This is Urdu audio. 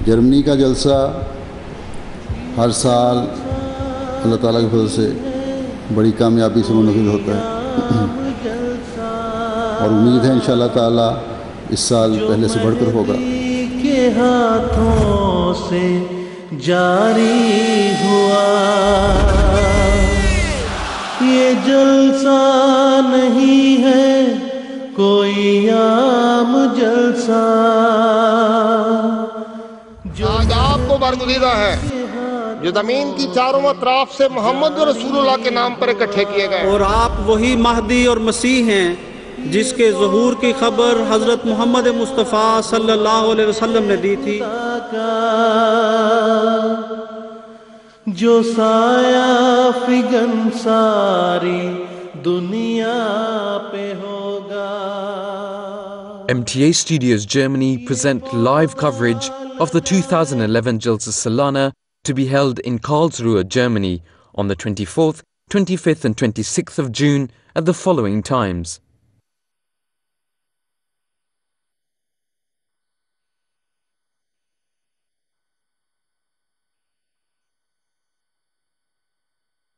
جرمنی کا جلسہ ہر سال اللہ تعالیٰ کے فضل سے بڑی کامیابی سے منعقد ہوتا ہے اور امید ہے انشاءاللہ تعالیٰ اس سال پہلے سے بڑھ کر ہوگا. کے ہاتھوں سے جاری ہوا یہ جلسہ نہیں ہے کوئی عام جلسہ. آج آپ کو برگزیدہ ہے جو زمین کی چاروں اطراف سے محمد رسول اللہ کے نام پر اکٹھے کیے گئے. اور آپ وہی مہدی اور مسیح ہیں جس کے ظہور کی خبر حضرت محمد مصطفیٰ صلی اللہ علیہ وسلم نے دی تھی. جو سایہ فگن ساری دنیا پہ ہوگا. MTA Studios Germany present live coverage of the 2011 Jalsa Salana to be held in Karlsruhe, Germany on the 24th, 25th and 26th of June at the following times: